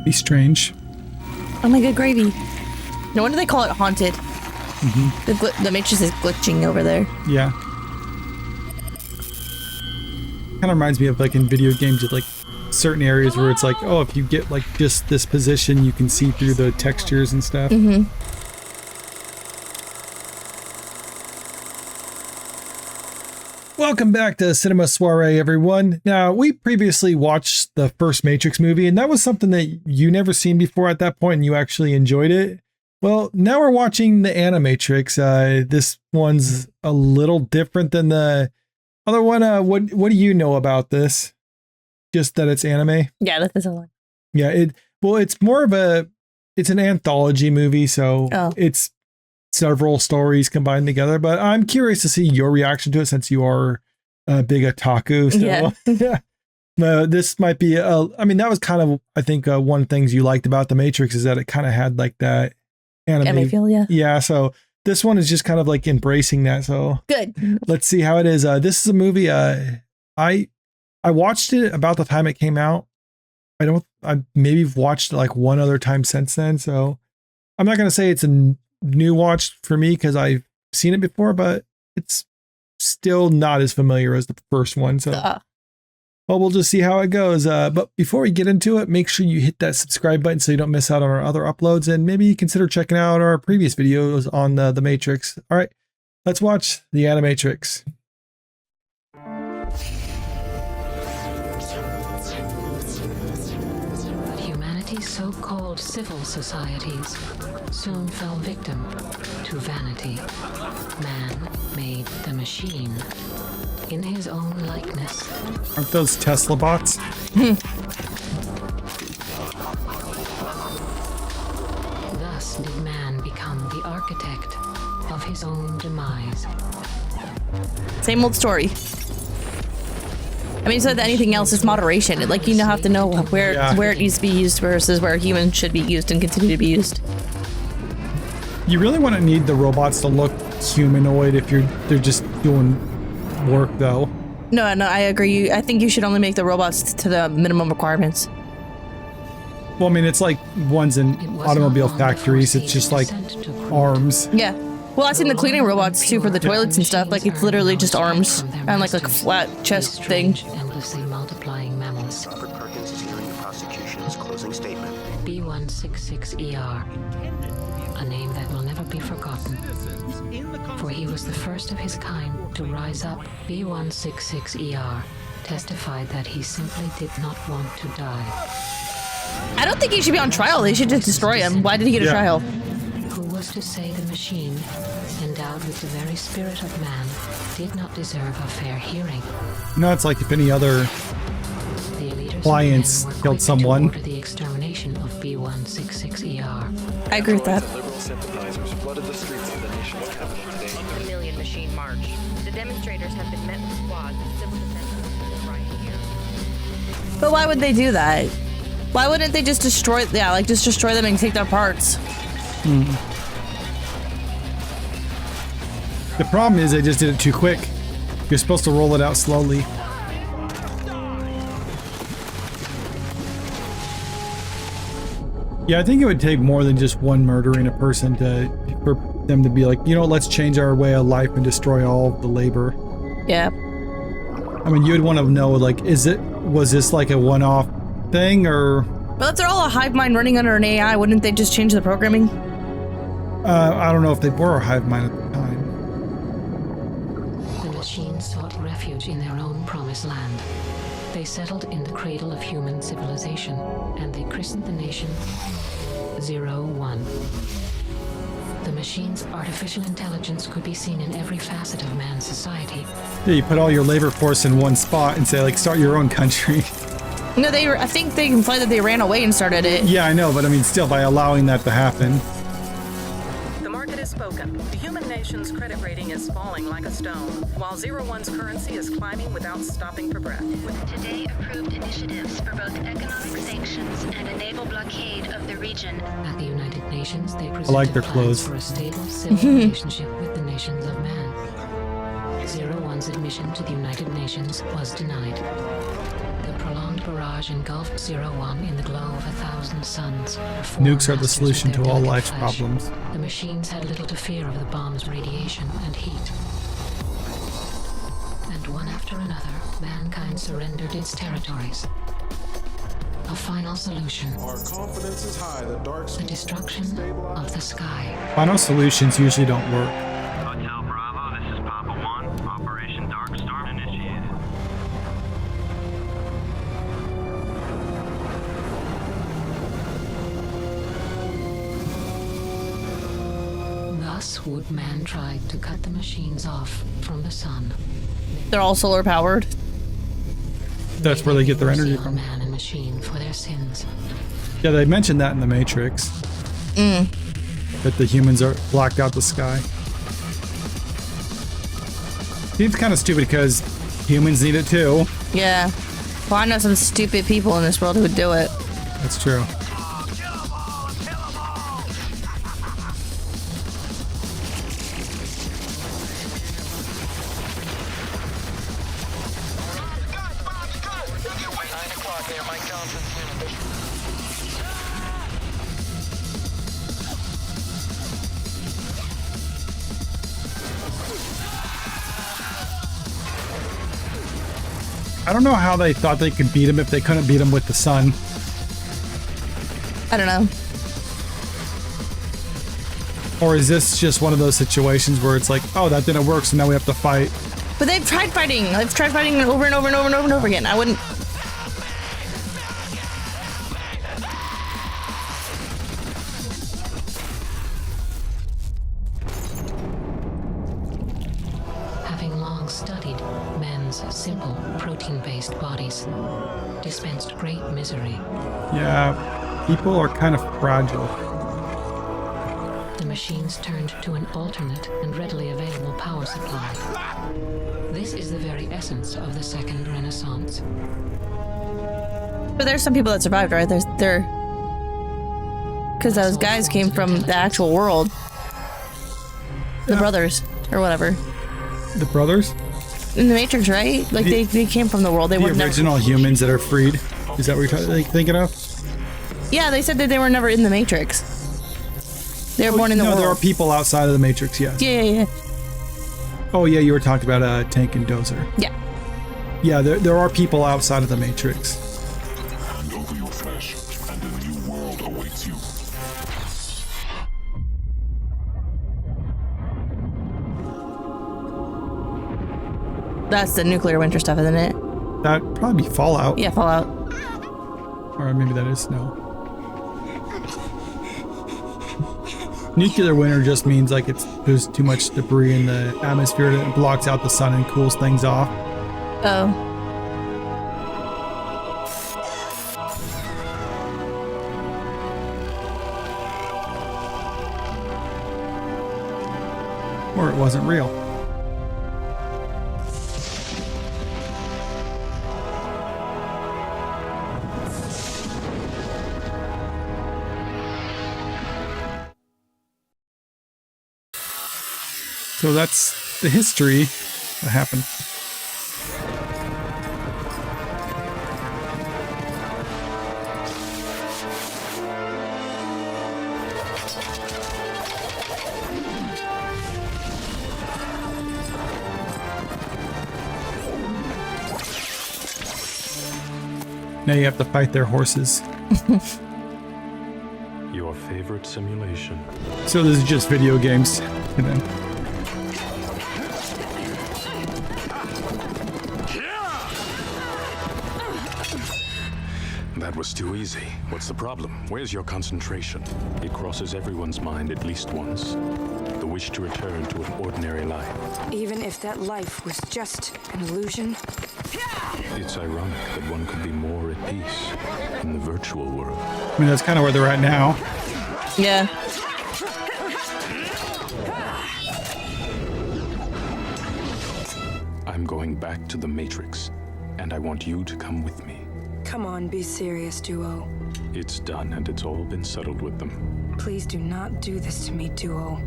Be strange. Oh my god, gravy. No wonder they call it haunted. Mm-hmm. The Matrix is glitching over there. Yeah. Kind of reminds me of like in video games, of like certain areas where it's like, oh, if you get like just this position, you can see through the textures and stuff. Mm-hmm. Welcome back to Cinema Soirée, everyone. Now, we previously watched the first Matrix movie, and that was something that you never seen before at that point, and you actually enjoyed it. Well, now we're watching the Animatrix. This one's a little different than the other one. What do you know about this? Just that it's anime? Yeah, that is a lot. Yeah, it's more of it's an anthology movie, so it's several stories combined together, but I'm curious to see your reaction to it since you are a big otaku. So yeah. This might be, I mean, that was kind of, I think, one of the things you liked about The Matrix is that it kind of had like that anime feel, yeah. Yeah, so this one is just kind of like embracing that. So good. Let's see how it is. This is a movie, I watched it about the time it came out. I maybe watched it like one other time since then. So I'm not going to say it's a new watch for me because I've seen it before, but it's still not as familiar as the first one. So well, we'll just see how it goes. But before we get into it, make sure you hit that subscribe button so you don't miss out on our other uploads, and maybe consider checking out our previous videos on the Matrix. All right, let's watch the Animatrix. So-called civil societies soon fell victim to vanity. Man made the machine in his own likeness. Aren't those Tesla bots? Thus did man become the architect of his own demise. Same old story. I mean, so that anything else is moderation. Like, you have to know where it needs to be used versus where humans should be used and continue to be used. You really want to need the robots to look humanoid if they're just doing work, though. No, I agree. I think you should only make the robots to the minimum requirements. Well, I mean, it's like ones in automobile factories. It's just like arms. Yeah. Well, I've seen the cleaning robots too for the toilets and stuff. Like, it's literally just arms and like a flat chest thing. Endlessly multiplying mammals. Robert Perkins is hearing the prosecution's closing statement. B166ER, a name that will never be forgotten, for he was the first of his kind to rise up. B166ER testified that he simply did not want to die. I don't think he should be on trial. They should just destroy him. Why did he get a trial? Who was to say the machine, endowed with the very spirit of man, did not deserve a fair hearing? No, it's like if any other clients killed someone. The extermination of B166ER. I agree with that. Liberal sympathizers flooded the streets of the nation's capital today. 1 million machine march. The demonstrators have been met with squads of civil defense right here. But why would they do that? Why wouldn't they just destroy? Yeah, like just destroy them and take their parts. The problem is they just did it too quick. You're supposed to roll it out slowly. Yeah, I think it would take more than just one murdering a person for them to be like, you know, let's change our way of life and destroy all of the labor. Yeah. I mean, you'd want to know, like, was this like a one-off thing, or? Well, if they're all a hive mind running under an AI, wouldn't they just change the programming? I don't know if they were a hive mind at the time. The machines sought refuge in their own promised land. They settled in the cradle of human civilization, and they christened the nation 01. The machine's artificial intelligence could be seen in every facet of man's society. Yeah, you put all your labor force in one spot and say, like, start your own country. No, I think they implied that they ran away and started it. Yeah, I know, but I mean, still, by allowing that to happen. The market has spoken. The human nation's credit rating is falling like a stone, while 01's currency is climbing without stopping for breath. With today approved initiatives for both economic sanctions and a naval blockade of the region. At the United Nations, they presented like their plans clothes. for a stable civil relationship with the nations of man. 01's man's admission to the United Nations was denied. The prolonged barrage engulfed 01 in the glow of 1,000 suns. Nukes are the solution to all life's problems. The machines had little to fear of the bomb's radiation and heat. And one after another, mankind surrendered its territories. A final solution. Our confidence is high. The destruction of the sky. Final solutions usually don't work. Hotel Bravo, this is Papa 1. Operation Dark Storm initiated. Thus would man try to cut the machines off from the sun. They're all solar powered. That's where they get their energy from. Man and machine for their sins. Yeah, they mentioned that in the Matrix. That the humans are blocked out the sky. Seems kind of stupid because humans need it too. Yeah. Well, I know some stupid people in this world who would do it. That's true. I don't know how they thought they could beat him if they couldn't beat him with the sun. I don't know. Or is this just one of those situations where it's like, oh, that didn't work, so now we have to fight? But they've tried fighting. They've tried fighting over and over and over and over and over again. I wouldn't. Having long studied men's simple protein-based bodies, dispensed great misery. Yeah, people are kind of fragile. The machines turned to an alternate and readily available power supply. This is the very essence of the Second Renaissance. But there's some people that survived, right? They're because those guys came from the actual world. The brothers, or whatever. The brothers? In the Matrix, right? Like they came from the world. They were the original humans that are freed. Is that what you're thinking of? Yeah, they said that they were never in the Matrix. They were born in the world. There are people outside of the Matrix, yeah. Yeah. Oh yeah, you were talking about Tank and Dozer. Yeah. Yeah, there are people outside of the Matrix. Hand over your flesh, and a new world awaits you. That's the nuclear winter stuff, isn't it? That'd probably be Fallout. Yeah, Fallout. Or maybe that is snow. Nuclear winter just means like there's too much debris in the atmosphere that blocks out the sun and cools things off. Oh. Or it wasn't real. So that's the history that happened. Now you have to fight their horses. Your favorite simulation. So this is just video games. And then That was too easy. What's the problem? Where's your concentration? It crosses everyone's mind at least once. The wish to return to an ordinary life. Even if that life was just an illusion? It's ironic that one could be more at peace in the virtual world. I mean, that's kind of where they're at now. Yeah. I'm going back to the Matrix, and I want you to come with me. Come on, be serious, Duo. It's done, and it's all been settled with them. Please do not do this to me, Duo.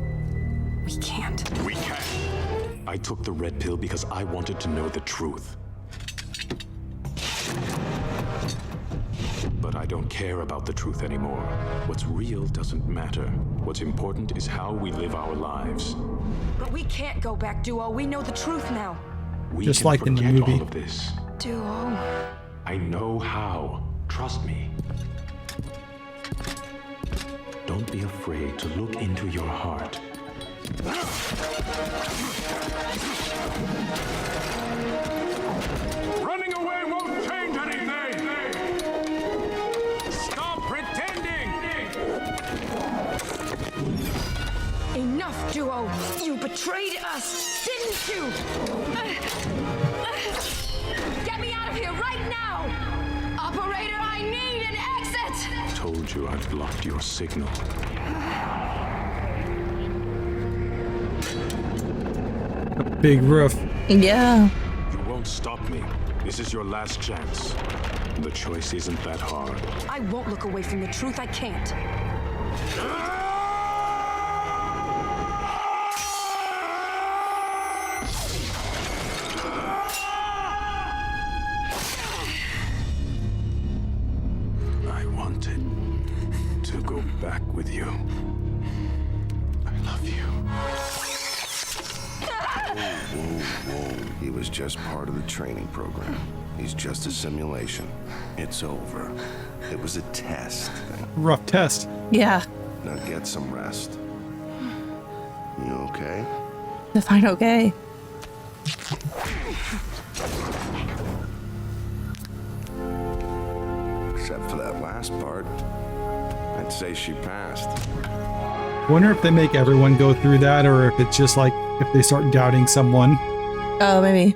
We can't. We can. I took the red pill because I wanted to know the truth. But I don't care about the truth anymore. What's real doesn't matter. What's important is how we live our lives. But we can't go back, Duo. We know the truth now. We Just can like in the forget movie. all of this. Duo. I know how. Trust me. Don't be afraid to look into your heart. Running away won't change anything! Stop pretending! Enough, Duo. You betrayed us, didn't you? Get me out of here right now! Operator, I need an exit! Told you I'd blocked your signal. Big roof. Yeah. You won't stop me. This is your last chance. The choice isn't that hard. I won't look away from the truth. I can't. I wanted to go back with you. I love you. Whoa. He was just part of the training program. He's just a simulation. It's over. It was a test. Rough test. Yeah. Now get some rest. You okay? I fine, okay. Except for that last part. I'd say she passed. Wonder if they make everyone go through that, or if it's just like if they start doubting someone. Oh, maybe.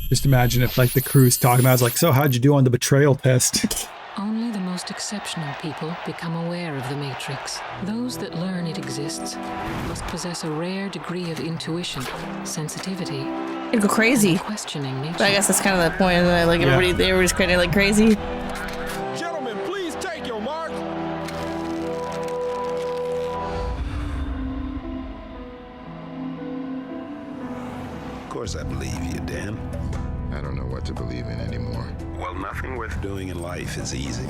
Just imagine if like the crew's talking about, it's like, so how'd you do on the betrayal test? Only the most exceptional people become aware of the Matrix. Those that learn it exists must possess a rare degree of intuition, sensitivity, It'd go crazy. and questioning nature. But I guess that's kind of the point. Like everybody's kind of like crazy. Gentlemen, please take your mark! Of course I believe you, Dan. I don't know what to believe in anymore. Well, nothing worth doing in life is easy.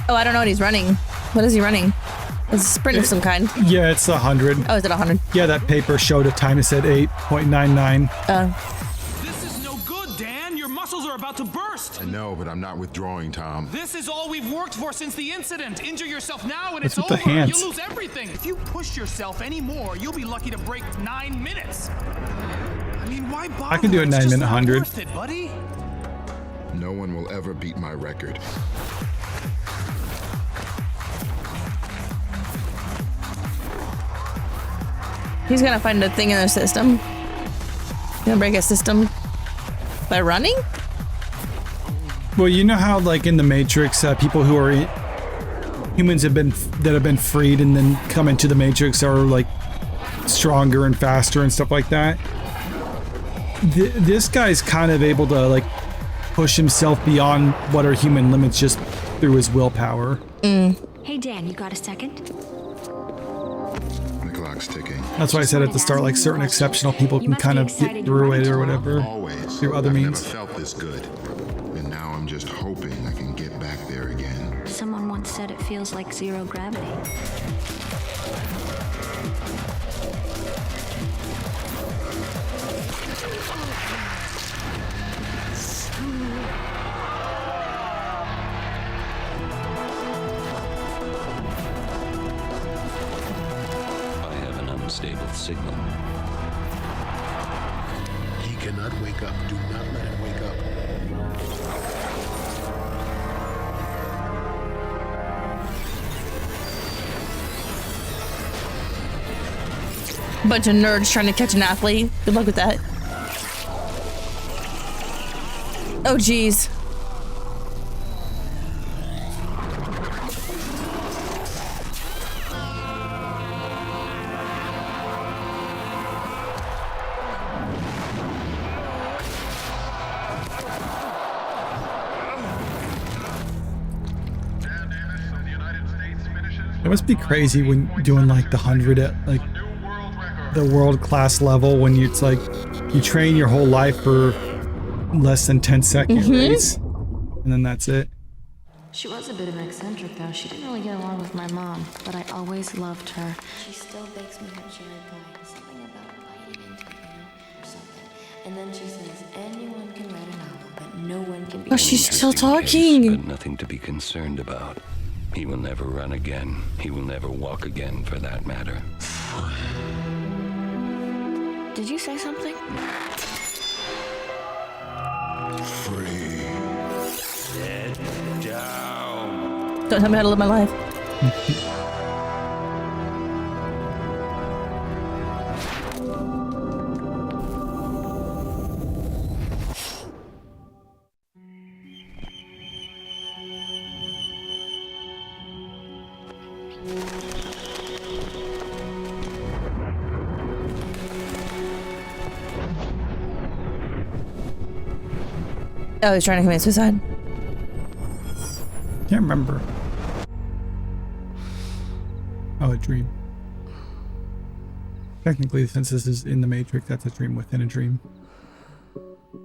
Oh, I don't know what he's running. What is he running? It's a sprint of some kind. Yeah, it's 100. Oh, is it 100? Yeah, that paper showed a time. It said 8.99. This is no good, Dan. Your muscles are about to burst. I know, but I'm not withdrawing, Tom. This is all we've worked for since the incident. Injure yourself now and What's it's with over. the hands? You'll lose everything. If you push yourself anymore, you'll be lucky to break 9 minutes. I mean, why bother? I can do a It's 9 just minute not 100. worth it, buddy. No one will ever beat my record. He's gonna find a thing in the system. Gonna break a system by running? Well, you know how like in the Matrix, people who are humans have been freed and then come into the Matrix are like stronger and faster and stuff like that. This guy's kind of able to like push himself beyond what are human limits just through his willpower. Hey Dan, you got a second? The clock's ticking. That's why I said at the start, like certain exceptional people can kind of get through it or whatever. Always. Through other I've means. never felt this good. And now I'm just hoping I can get back there again. Someone once said it feels like zero gravity. I have an unstable signal. He cannot wake up. Do not let him wake up. Bunch of nerds trying to catch an athlete. Good luck with that. Oh, geez. must be crazy when doing like the 100 at like the world class level when it's like you train your whole life for less than 10-second race, and then that's it. She was a bit of an eccentric, though. She didn't really get along with my mom, but I always loved her. She still bakes me her cherry pie. Something about biting into it, or something. And then she says, anyone can write a novel, but no one can be... Oh, she's still talking. But nothing to be concerned about. He will never run again. He will never walk again, for that matter. Did you say something? Free. Sit down. Don't tell me how to live my life. Oh, he's trying to commit suicide. Can't remember. Oh, a dream. Technically, since this is in the Matrix, that's a dream within a dream.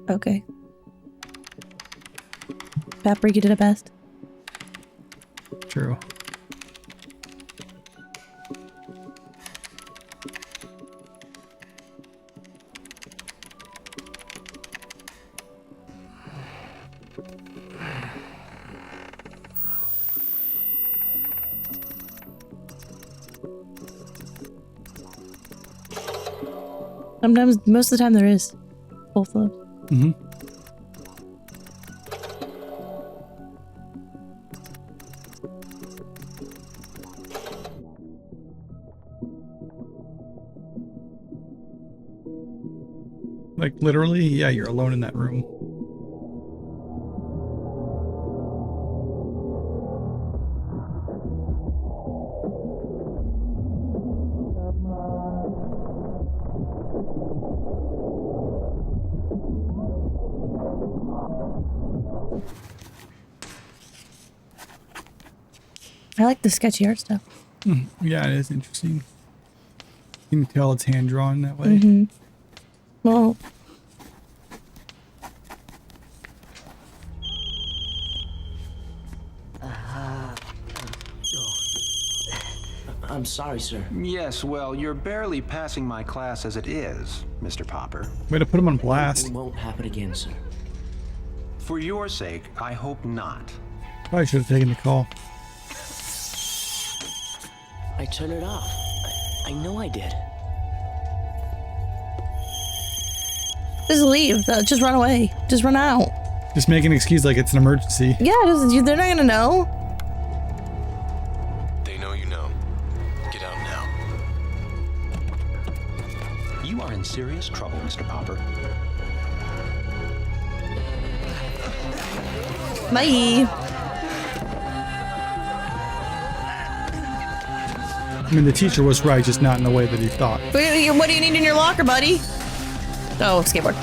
Okay. Paprika did it best. True. Sometimes, most of the time there is. Both of those. Mm-hmm. Like literally, yeah, you're alone in that room. I like the sketchy art stuff. Yeah, it is interesting. You can tell it's hand drawn that way. Mm-hmm. Well, I'm sorry, sir. Yes, well, you're barely passing my class as it is, Mr. Popper. Way to put him on blast. It won't happen again, sir. For your sake, I hope not. Probably should have taken the call. I turned it off. I know I did. just leave. Just run away. Just run out. Just make an excuse like it's an emergency. Yeah, they're not gonna know. They know you know. Get out now. You are in serious trouble, Mr. Popper. Bye. I mean, the teacher was right, just not in the way that he thought. What do you need in your locker, buddy? Oh, skateboard.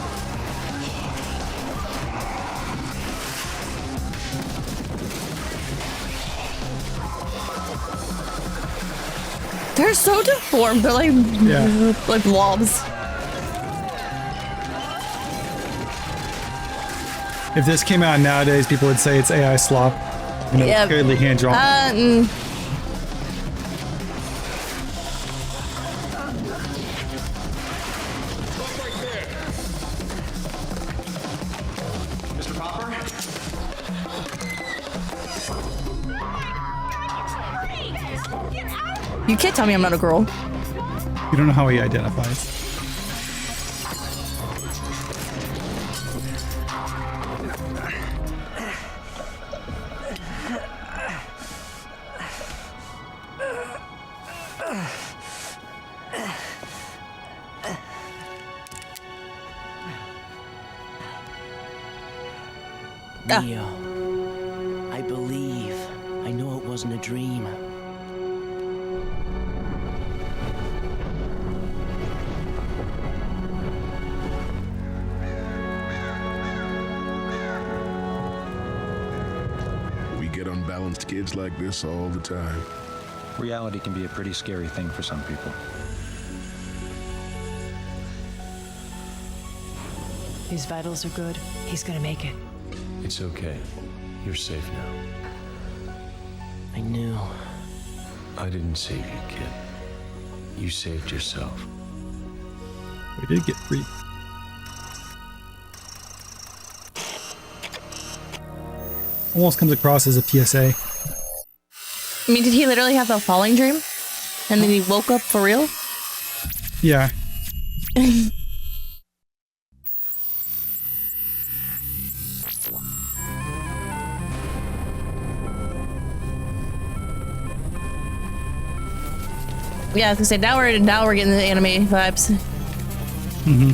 They're so deformed. They're like, like blobs. If this came out nowadays, people would say it's AI slop. You know, Yeah. clearly hand drawn. Mr. Popper? You can't tell me I'm not a girl. You don't know how he identifies. Neo, I believe. I know it wasn't a dream. We get unbalanced kids like this all the time. reality can be a pretty scary thing for some people. His vitals are good. He's gonna make it. It's okay. You're safe now. I knew. I didn't save you, kid. You saved yourself. We did get free. Almost comes across as a PSA. I mean, did he literally have a falling dream? And then he woke up for real? Yeah. Yeah, I was gonna say, now we're getting the anime vibes. Mm-hmm.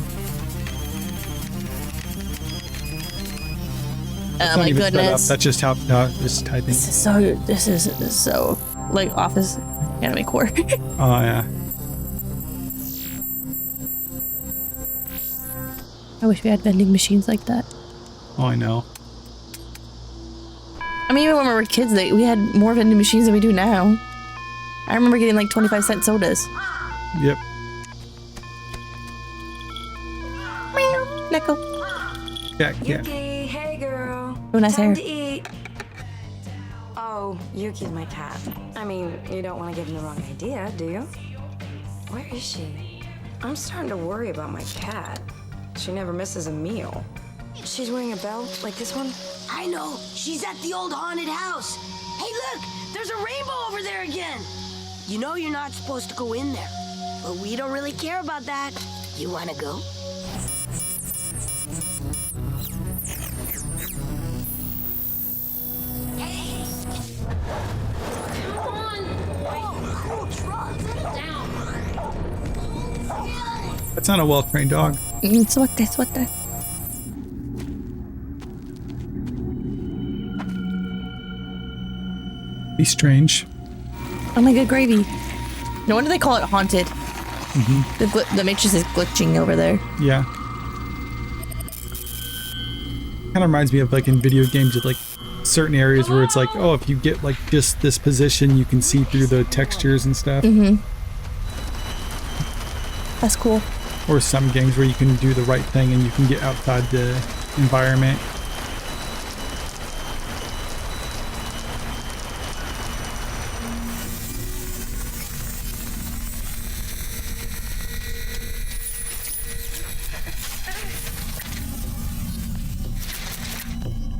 Oh my goodness. That's just how just typing. This is so like Office Anime Core. Oh yeah. I wish we had vending machines like that. Oh, I know. I mean, even when we were kids, we had more vending machines than we do now. I remember getting like 25-cent sodas. Yep. Meow. Neko. Yeah. Yuki, hey girl. Oh, nice Time hair. to eat. Oh, Yuki's my cat. I mean, you don't want to give him the wrong idea, do you? Where is she? I'm starting to worry about my cat. She never misses a meal. She's wearing a bell like this one? I know. She's at the old haunted house. Hey, look! There's a rainbow over there again. You know you're not supposed to go in there, but we don't really care about that. You want to go? Hey! Come on! Cool truck. Settle down. That's not a well-trained dog. It's what the. Be strange. Oh my good gravy. No wonder they call it haunted. Mm-hmm. The Matrix is glitching over there. Yeah. Kind of reminds me of like in video games with like certain areas where it's like, oh, if you get like just this position, you can see through the textures and stuff. Mm-hmm. That's cool. Or some games where you can do the right thing and you can get outside the environment.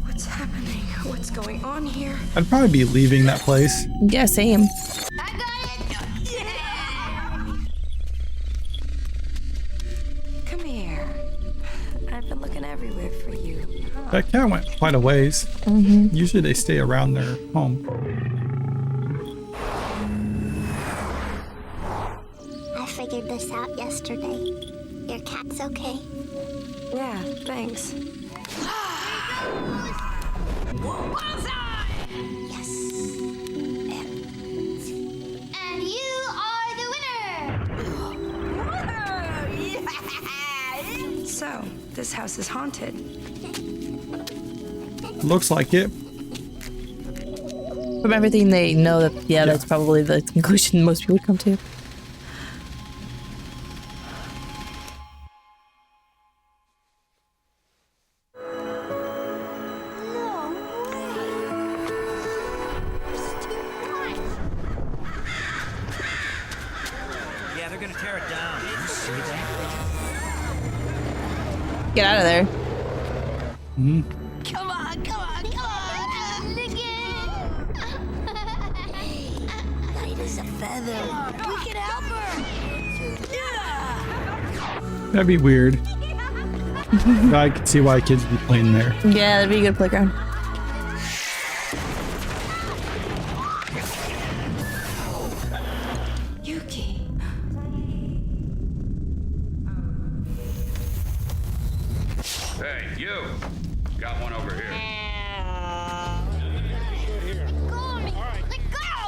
What's happening? What's going on here? I'd probably be leaving that place. Yeah, same. Come here. I've been looking everywhere for you. That cat went quite a ways. Mm-hmm. Usually they stay around their home. I figured this out yesterday. Your cat's okay. Yeah, thanks. Yes. And you are the winner! So, this house is haunted. Looks like it. From everything they know, that's probably the conclusion most people would come to. Yeah, they're gonna tear it down. You see that? Get out of there. Mm-hmm. Come on, come on, come on! Light as a feather. We can help her! That'd be weird. I could see why kids would be playing there. Yeah, that'd be a good playground. Yuki. Hey, you! Got one over here.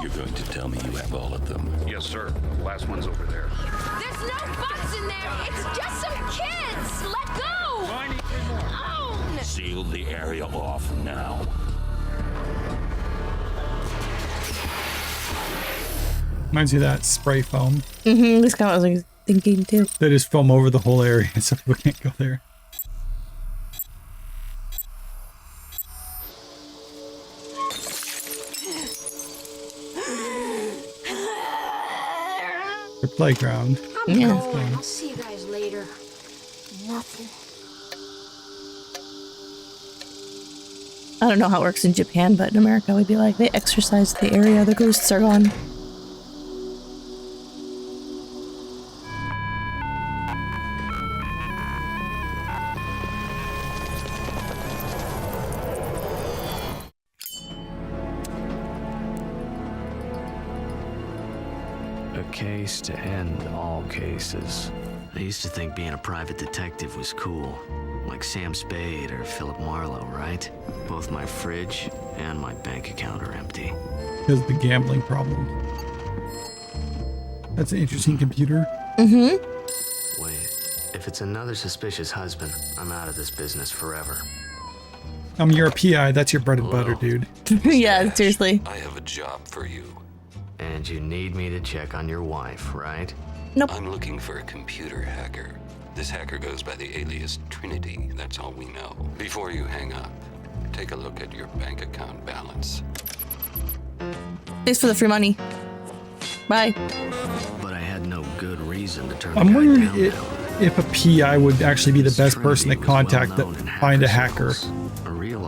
You're going to tell me you have all of them? Yes, sir. Last one's over there. There's no bugs in there! It's just some kids! Let go! Oh! Seal the area off now. Reminds me of that spray foam. This kind of was like thinking too. They just foam over the whole area so people can't go there. The playground. I'm going. I'll see you guys later. Nothing. I don't know how it works in Japan, but in America we'd be like, they exorcise the area, the ghosts are gone. A case to end all cases. I used to think being a private detective was cool. Like Sam Spade or Philip Marlowe, right? Both my fridge and my bank account are empty. Because of the gambling problem. That's an interesting computer. Wait, if it's another suspicious husband, I'm out of this business forever. You're a PI, that's your bread and butter, dude. Yeah, seriously. I have a job for you. And you need me to check on your wife, right? Nope. I'm looking for a computer hacker. This hacker goes by the alias Trinity, that's all we know. Before you hang up, take a look at your bank account balance. Thanks for the free money. Bye. But I had no good reason to turn I'm wondering if a PI would actually be the best person to contact to find a hacker.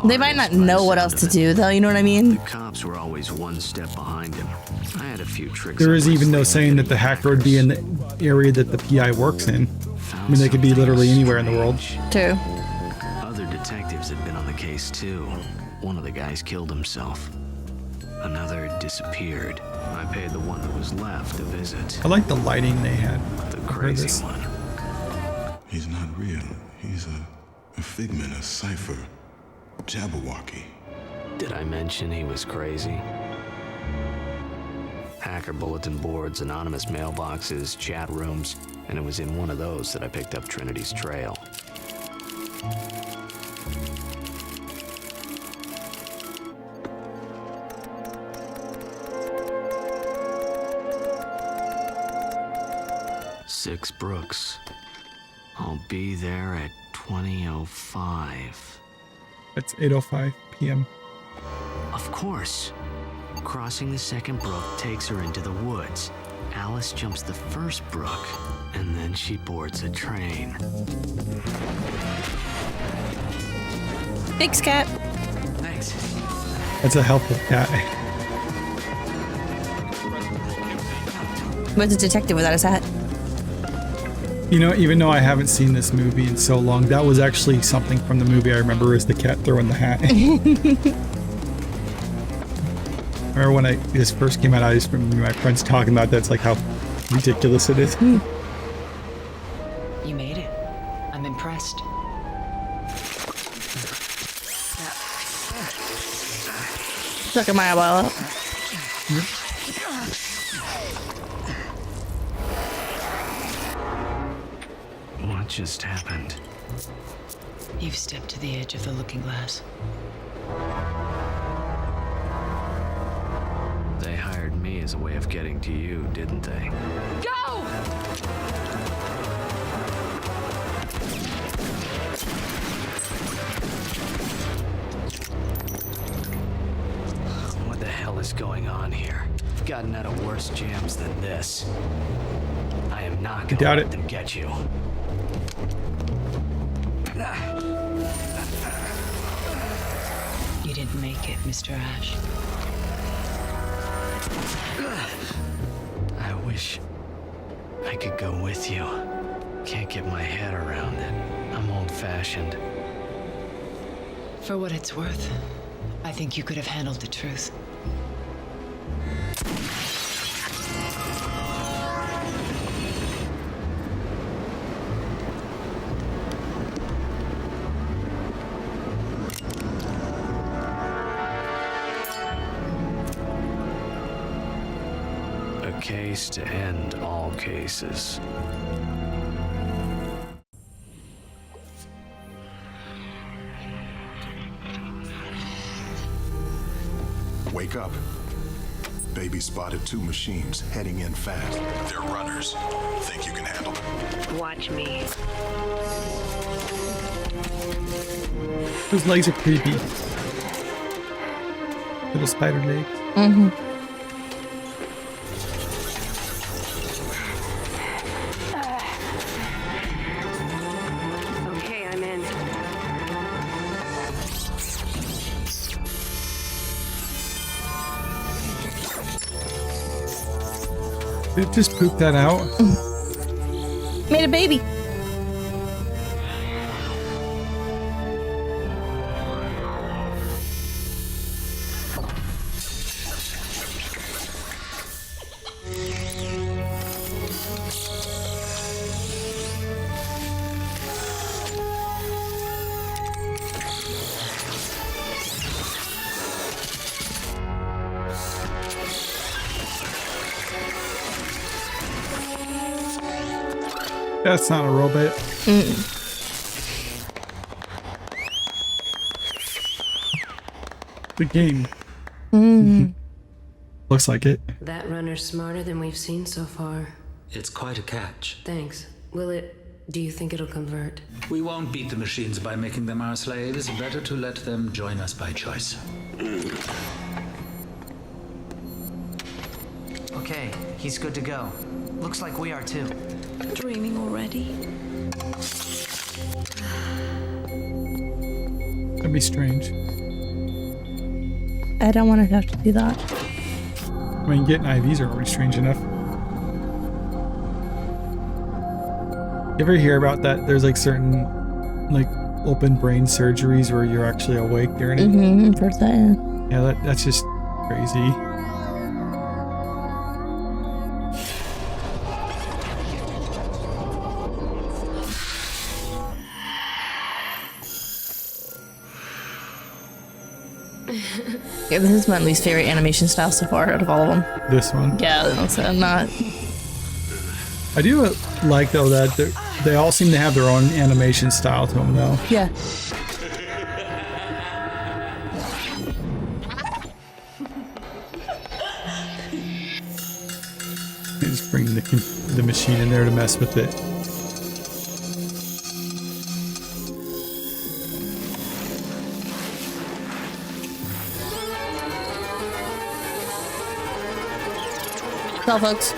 They might not know what else to do, though, you know what I mean? The cops were always one step behind him. I had a few tricks. There is even no saying that the hacker would be in the area that the PI works in. I mean, they could be literally anywhere in the world. True. Other detectives had been on the case, too. One of the guys killed himself. Another disappeared. I paid the one that was left a visit. I like the lighting they had. The crazy one. He's not real. He's a figment, a cipher. Jabberwocky. Did I mention he was crazy? Hacker bulletin boards, anonymous mailboxes, chat rooms, and it was in one of those that I picked up Trinity's trail. Six Brooks. I'll be there at 20:05. It's 8:05 p.m. Of course. Crossing the second brook takes her into the woods. Alice jumps the first brook, and then she boards a train. Thanks, cat. Thanks. That's a helpful cat. What's a detective without his hat? You know, even though I haven't seen this movie in so long, that was actually something from the movie I remember is the cat throwing the hat. I remember when this first came out, I just remember my friends talking about that. It's like how ridiculous it is. You made it. I'm impressed. Sucking my eyeball out. What just happened? You've stepped to the edge of the looking glass. They hired me as a way of getting to you, didn't they? Go! What the hell is going on here? I've gotten out of worse jams than this. I am not gonna let them get you. You didn't make it, Mr. Ash. I wish I could go with you. Can't get my head around it. I'm old-fashioned. For what it's worth, I think you could have handled the truth. A case to end all cases. Wake up. Baby spotted 2 machines heading in fast. They're runners. Think you can handle them? Watch me. Those legs are creepy. Little spider legs. Mm-hmm. Okay, I'm in. Did it just poop that out? Made a baby. That's not a robot. The game. Looks like it. That runner's smarter than we've seen so far. It's quite a catch. Thanks. Do you think it'll convert? We won't beat the machines by making them our slaves. Better to let them join us by choice. Okay, he's good to go. Looks like we are too. Dreaming already? That'd be strange. I don't want to have to do that. I mean, getting IVs are already strange enough. You ever hear about that? There's like certain, like, open brain surgeries where you're actually awake during it. Mm-hmm. I've heard that, yeah. Yeah, that's just crazy. Yeah, this is my least favorite animation style so far out of all of them. This one? Yeah, I'm not. I do like, though, that they all seem to have their own animation style to them, though. Yeah. They just bring the machine in there to mess with it. Well, folks.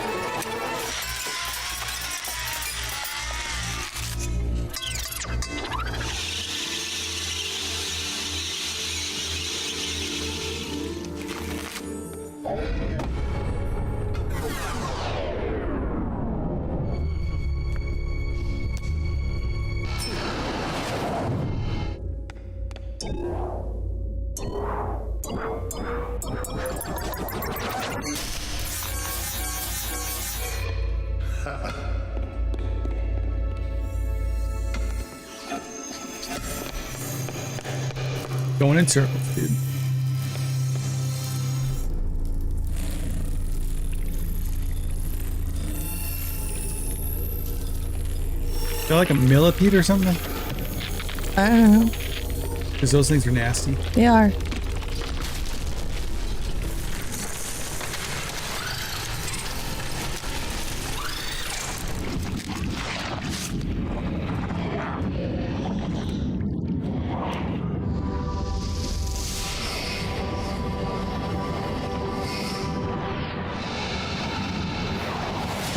Going in circles, dude. They're like a millipede or something? I don't know. Because those things are nasty. They are.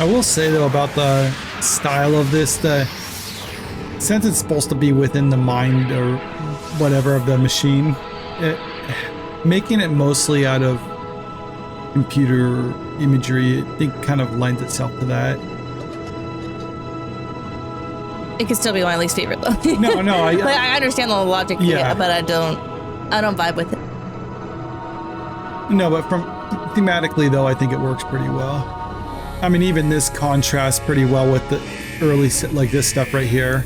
I will say, though, about the style of this, since it's supposed to be within the mind or whatever of the machine, making it mostly out of computer imagery, I think kind of lends itself to that. It could still be my least favorite, though. No, like, I understand the logic, yeah, but I don't vibe with it. No, but from thematically, though, I think it works pretty well. I mean, even this contrasts pretty well with the early, like this stuff right here.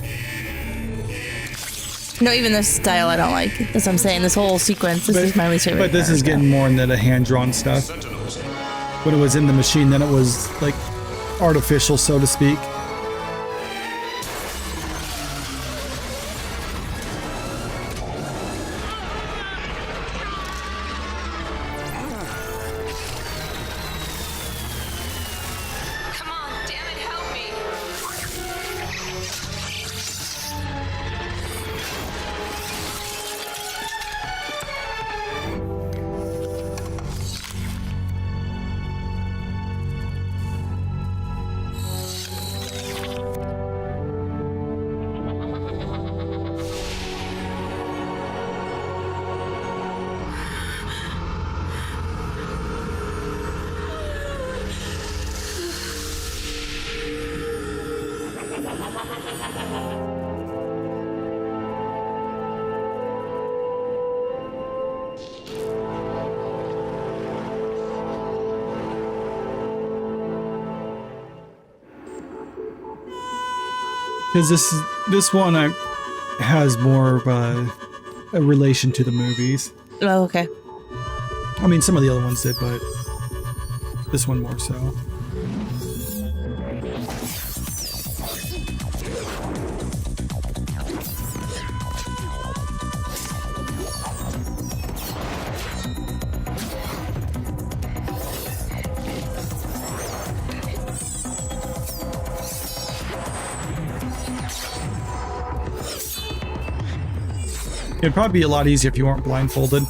No, even this style I don't like. That's what I'm saying. This whole sequence, this is my least favorite. But this is getting more into the hand-drawn stuff. When it was in the machine, then it was like artificial, so to speak. Because this one has more of a relation to the movies. Oh, okay. I mean, some of the other ones did, but this one more so. It'd probably be a lot easier if you weren't blindfolded.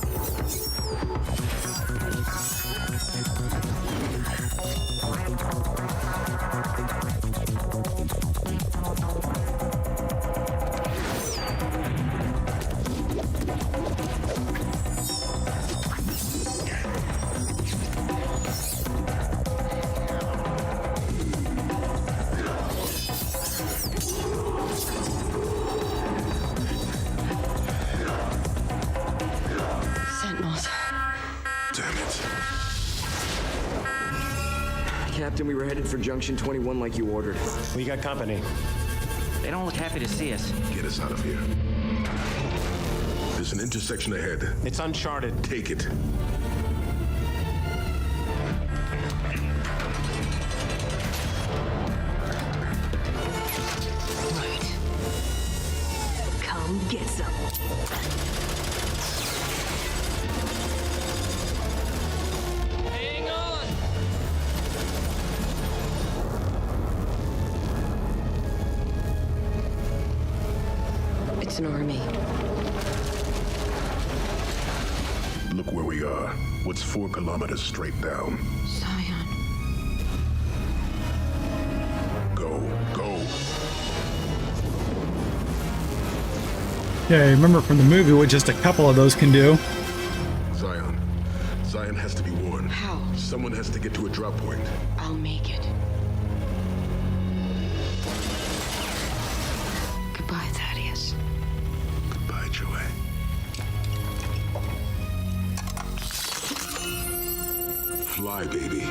Sentinels. Damn it. Captain, we were headed for Junction 21 like you ordered. We got company. They don't look happy to see us. Get us out of here. There's an intersection ahead. It's uncharted. Take it. Right. Come get some. Hang on! It's an army. Look where we are. What's 4 kilometers straight down? Zion. Go. Yeah, I remember from the movie what just a couple of those can do. Zion. Zion has to be warned. How? Someone has to get to a drop point. I'll make it. Goodbye, Thaddeus. Goodbye, Joey. Fly, baby.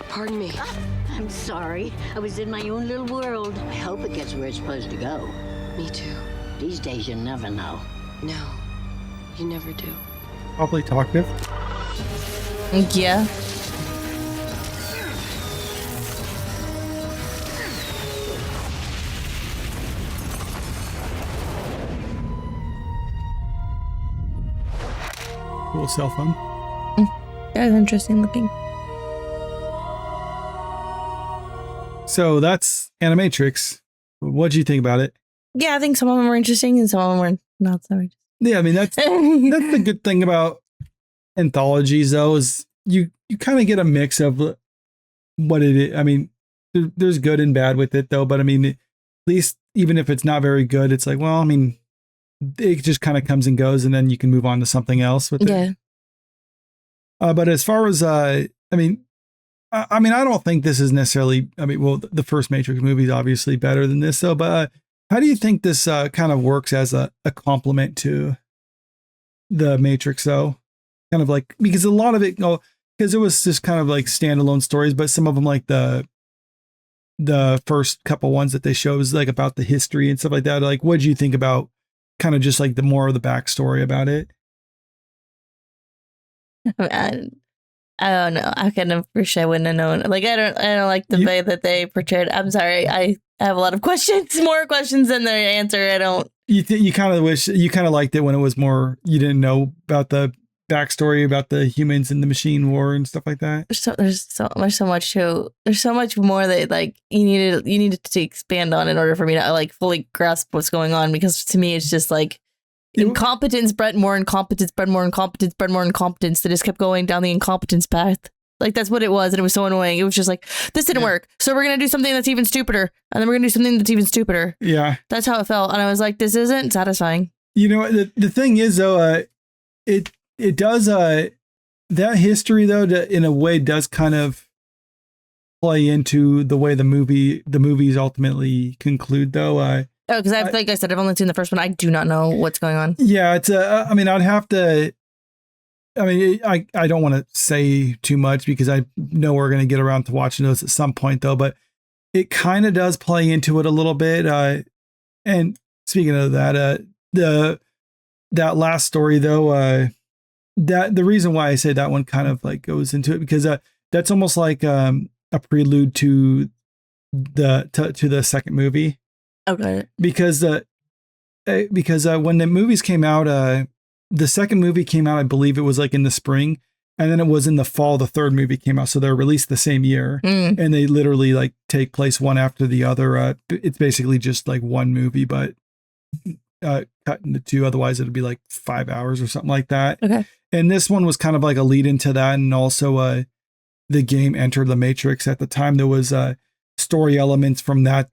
Pardon me. I'm sorry. I was in my own little world. I hope it gets where it's supposed to go. Me too. These days you never know. No, you never do. Probably talkative. Yeah. Cool cell phone. That was interesting looking. So that's Animatrix. What do you think about it? Yeah, I think some of them were interesting and some of them were not so interesting. Yeah, I mean that's the good thing about anthologies, though, is you kind of get a mix of what it is. I mean, there's good and bad with it, though. But I mean, at least even if it's not very good, it's like, well, I mean, it just kind of comes and goes, and then you can move on to something else with it. Yeah. But as far as I mean, I don't think this is necessarily. I mean, well, the first Matrix movie is obviously better than this, though. But how do you think this kind of works as a complement to the Matrix, though? Kind of like, because a lot of it, because it was just kind of like standalone stories, but some of them, like the first couple ones that they show, is like about the history and stuff like that. Like, what do you think about kind of just like the more of the backstory about it? I don't know. I kind of wish I wouldn't have known. Like, I don't like the way that they portrayed it. I'm sorry. I have a lot of questions, more questions than the answer. I don't. You kind of wish, you kind of liked it when it was more, you didn't know about the backstory about the humans and the machine war and stuff like that. There's so much too. There's so much more that like you needed to expand on in order for me to like fully grasp what's going on, because to me it's just like incompetence bred more incompetence bred more incompetence bred more incompetence that just kept going down the incompetence path. Like that's what it was, and it was so annoying. It was just like, this didn't work, so we're gonna do something that's even stupider, and then we're gonna do something that's even stupider. Yeah, that's how it felt, and I was like, this isn't satisfying. You know, the thing is though, it does that history though in a way does kind of play into the way the movies ultimately conclude though. Because like I said, I've only seen the first one. I do not know what's going on. Yeah, it's I mean, I'd have to. I mean, I don't want to say too much because I know we're going to get around to watching those at some point though, but it kind of does play into it a little bit. And speaking of that, that last story though, that the reason why I say that one kind of like goes into it because that's almost like a prelude to the second movie. Okay. Because when the movies came out, the second movie came out, I believe it was like in the spring, and then it was in the fall. The third movie came out, so they're released the same year, and they literally like take place one after the other. It's basically just like one movie, but cut into two. Otherwise, it'd be like 5 hours or something like that. Okay. And this one was kind of like a lead into that, and also the game Enter the Matrix. At the time, there was story elements from that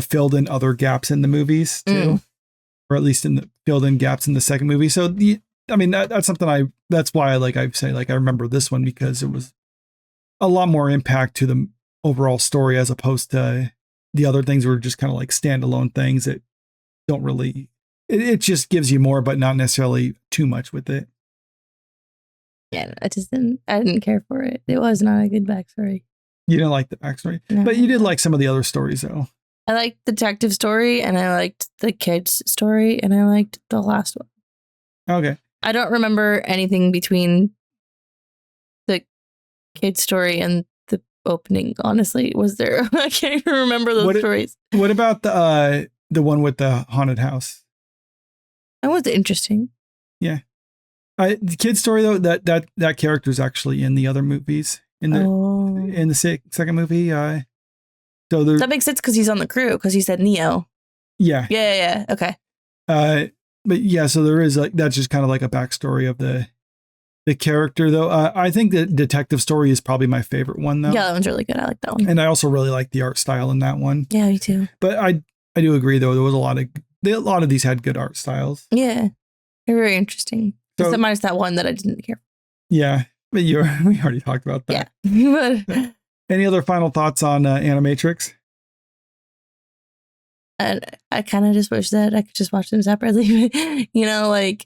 filled in other gaps in the movies too. Or at least filled in gaps in the second movie. So I mean, that's something that's why I say I remember this one because it was a lot more impact to the overall story as opposed to the other things were just kind of like standalone things that don't really, it just gives you more, but not necessarily too much with it. Yeah, I didn't care for it. It was not a good backstory. You didn't like the backstory, no. But you did like some of the other stories though. I liked the detective story, and I liked the kids story, and I liked the last one. Okay. I don't remember anything between the kids story and the opening. Honestly, was there? I can't even remember those stories. What about the one with the haunted house? That was interesting. Yeah. The kid story though, that character is actually in the other movies in the second movie. So that makes sense because he's on the crew because he said Neo. Yeah. Yeah. Okay. But yeah, so there is like that's just kind of like a backstory of the character though. I think the detective story is probably my favorite one though. Yeah, that one's really good. I like that one. And I also really like the art style in that one. Yeah, me too. But I do agree though. There was a lot of these had good art styles. Yeah, they're very interesting. So, except minus that one that I didn't care. Yeah, but we already talked about that. Yeah. Any other final thoughts on Animatrix? And I kind of just wish that I could just watch them separately. Like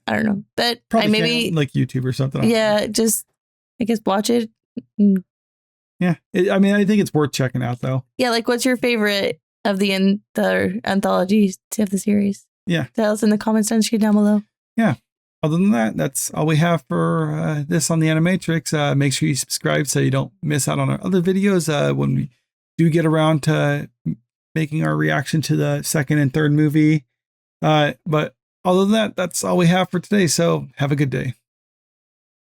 I don't know, but Probably I maybe like YouTube or something. Yeah, just I guess watch it. Yeah, I mean, I think it's worth checking out though. Yeah, like what's your favorite of the anthologies of the series? Yeah, tell us in the comments section down below. Yeah. Other than that, that's all we have for this on the Animatrix. Make sure you subscribe so you don't miss out on our other videos when we do get around to making our reaction to the second and third movie. But other than that, that's all we have for today. So have a good day.